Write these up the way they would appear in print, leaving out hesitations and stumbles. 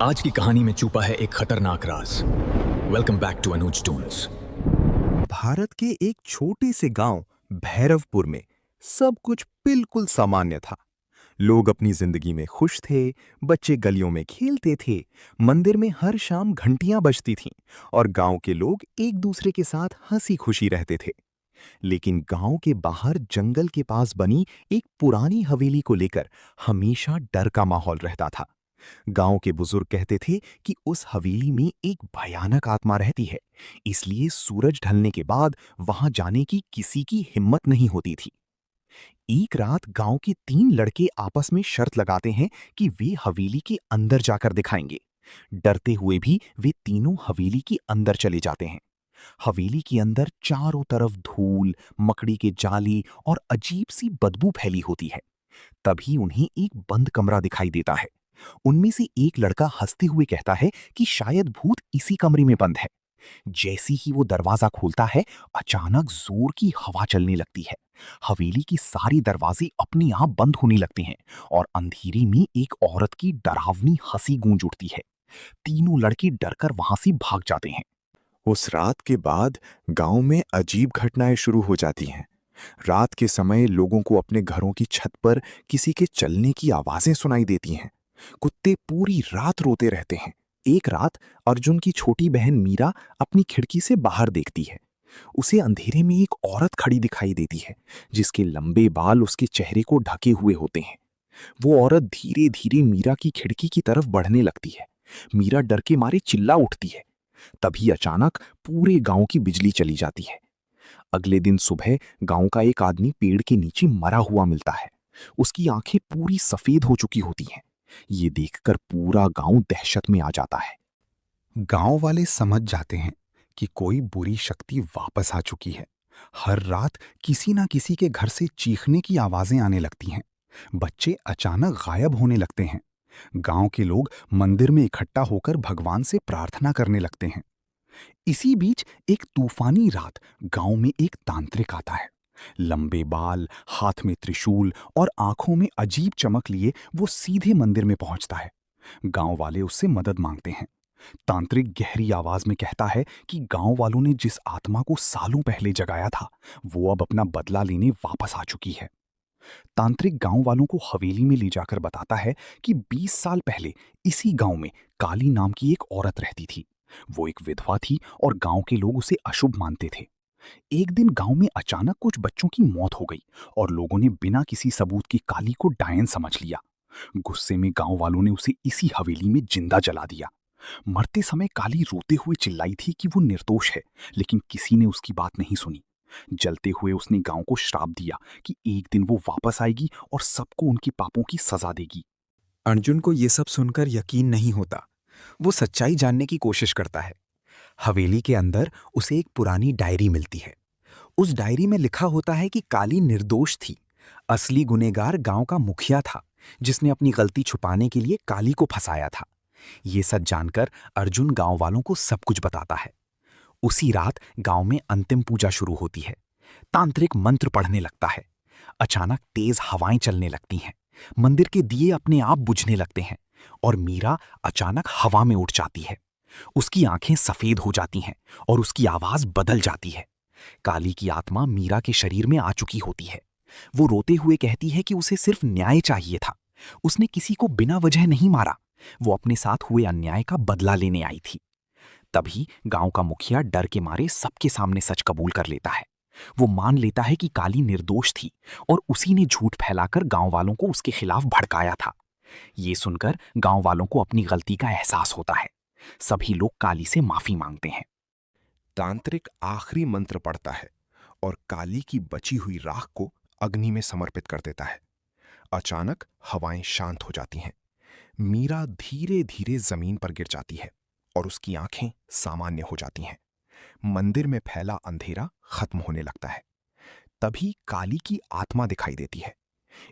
आज की कहानी में छुपा है एक खतरनाक राज। Welcome back to Anuj toons. Bharat के एक छोटे से गांव भैरवपुर में सब कुछ बिल्कुल सामान्य था। लोग अपनी जिंदगी में खुश थे, बच्चे गलियों में खेलते थे, मंदिर में हर शाम घंटियां बजती थीं और गांव के लोग एक दूसरे के साथ हंसी खुशी रहते थे। लेकिन गांव के बाहर जंगल के पास बनी एक पुरानी हवेली को लेकर हमेशा डर का माहौल रहता था। गांव के बुजुर्ग कहते थे कि उस हवेली में एक भयानक आत्मा रहती है, इसलिए सूरज ढलने के बाद वहां जाने की किसी की हिम्मत नहीं होती थी। एक रात गांव के 3 लड़के आपस में शर्त लगाते हैं कि वे हवेली के अंदर जाकर दिखाएंगे। डरते हुए भी वे तीनों हवेली के अंदर चले जाते हैं। हवेली के अंदर चारों तरफ धूल, मकड़ी के जाली और अजीब सी बदबू फैली होती है। तभी उन्हें एक बंद कमरा दिखाई देता है। उनमें से एक लड़का हंसते हुए कहता है कि शायद भूत इसी कमरे में बंद है। जैसे ही वो दरवाजा खोलता है, अचानक जोर की हवा चलने लगती है। हवेली की सारी दरवाजे अपने आप बंद होने लगते हैं और अंधेरे में एक औरत की डरावनी हंसी गूंज उठती है। तीनों लड़के डरकर वहां से भाग जाते हैं। उस रात के बाद गांव में अजीब घटनाएं शुरू हो जाती हैं। रात के समय लोगों को अपने घरों की छत पर किसी के चलने की आवाजें सुनाई देती हैं। कुत्ते पूरी रात रोते रहते हैं। एक रात अर्जुन की छोटी बहन मीरा अपनी खिड़की से बाहर देखती है। उसे अंधेरे में एक औरत खड़ी दिखाई देती है, जिसके लंबे बाल उसके चेहरे को ढके हुए होते हैं। वो औरत धीरे धीरे मीरा की खिड़की की तरफ बढ़ने लगती है। मीरा डर के मारे चिल्ला उठती है। तभी अचानक पूरे गांव की बिजली चली जाती है। अगले दिन सुबह गांव का एक आदमी पेड़ के नीचे मरा हुआ मिलता है। उसकी आंखें पूरी सफेद हो चुकी होती हैं। ये देखकर पूरा गांव दहशत में आ जाता है। गांव वाले समझ जाते हैं कि कोई बुरी शक्ति वापस आ चुकी है। हर रात किसी ना किसी के घर से चीखने की आवाजें आने लगती हैं। बच्चे अचानक गायब होने लगते हैं। गांव के लोग मंदिर में इकट्ठा होकर भगवान से प्रार्थना करने लगते हैं। इसी बीच एक तूफानी रात गांव में एक तांत्रिक आता है। लंबे बाल, हाथ में त्रिशूल और आंखों में अजीब चमक लिए वो सीधे मंदिर में पहुंचता है। गांव वाले उससे मदद मांगते हैं। तांत्रिक गहरी आवाज में कहता है कि गांव वालों ने जिस आत्मा को सालों पहले जगाया था, वो अब अपना बदला लेने वापस आ चुकी है। तांत्रिक गांव वालों को हवेली में ले जाकर बताता है कि 20 साल पहले इसी गांव में काली नाम की एक औरत रहती थी। वो एक विधवा थी और गांव के लोग उसे अशुभ मानते थे। एक दिन गांव में अचानक कुछ बच्चों की मौत हो गई और लोगों ने बिना किसी सबूत के काली को डायन समझ लिया। गुस्से में गांव वालों ने उसे इसी हवेली में जिंदा जला दिया। मरते समय काली रोते हुए चिल्लाई थी कि वो निर्दोष है, लेकिन किसी ने उसकी बात नहीं सुनी। जलते हुए उसने गांव को श्राप दिया कि एक दिन वो वापस आएगी और सबको उनके पापों की सजा देगी। अर्जुन को ये सब सुनकर यकीन नहीं होता। वो सच्चाई जानने की कोशिश करता है। हवेली के अंदर उसे एक पुरानी डायरी मिलती है। उस डायरी में लिखा होता है कि काली निर्दोष थी। असली गुनहगार गांव का मुखिया था, जिसने अपनी गलती छुपाने के लिए काली को फंसाया था। ये सच जानकर अर्जुन गांव वालों को सब कुछ बताता है। उसी रात गांव में अंतिम पूजा शुरू होती है। तांत्रिक मंत्र पढ़ने लगता है। अचानक तेज हवाएं चलने लगती हैं। मंदिर के दिए अपने आप बुझने लगते हैं और मीरा अचानक हवा में उड़ जाती है। उसकी आंखें सफेद हो जाती हैं और उसकी आवाज बदल जाती है। काली की आत्मा मीरा के शरीर में आ चुकी होती है। वो रोते हुए कहती है कि उसे सिर्फ न्याय चाहिए था। उसने किसी को बिना वजह नहीं मारा। वो अपने साथ हुए अन्याय का बदला लेने आई थी। तभी गांव का मुखिया डर के मारे सबके सामने सच कबूल कर लेता है। वो मान लेता है कि काली निर्दोष थी और उसी ने झूठ फैलाकर गांव वालों को उसके खिलाफ भड़काया था। ये सुनकर गांव वालों को अपनी गलती का एहसास होता है। सभी लोग काली से माफी मांगते हैं। तांत्रिक आखिरी मंत्र पढ़ता है और काली की बची हुई राख को अग्नि में समर्पित कर देता है। अचानक हवाएं शांत हो जाती हैं। मीरा धीरे धीरे जमीन पर गिर जाती है और उसकी आंखें सामान्य हो जाती हैं। मंदिर में फैला अंधेरा खत्म होने लगता है। तभी काली की आत्मा दिखाई देती है।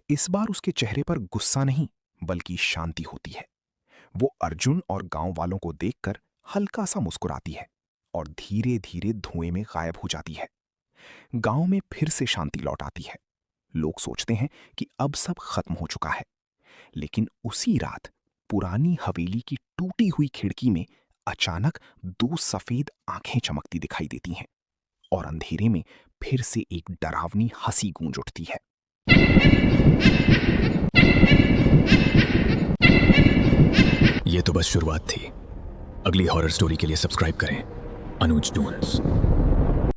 इस बार उसके चेहरे पर गुस्सा नहीं, बल्कि शांति होती है। वो अर्जुन और गांव वालों को देखकर हल्का सा मुस्कुराती है और धीरे धीरे धुएं में गायब हो जाती है। गांव में फिर से शांति लौट आती है। लोग सोचते हैं कि अब सब खत्म हो चुका है। लेकिन उसी रात पुरानी हवेली की टूटी हुई खिड़की में अचानक दो सफेद आंखें चमकती दिखाई देती हैं और अंधेरे में फिर से एक डरावनी हंसी गूंज उठती है। ये तो बस शुरुआत थी। अगली हॉरर स्टोरी के लिए सब्सक्राइब करें अनुज टून्स।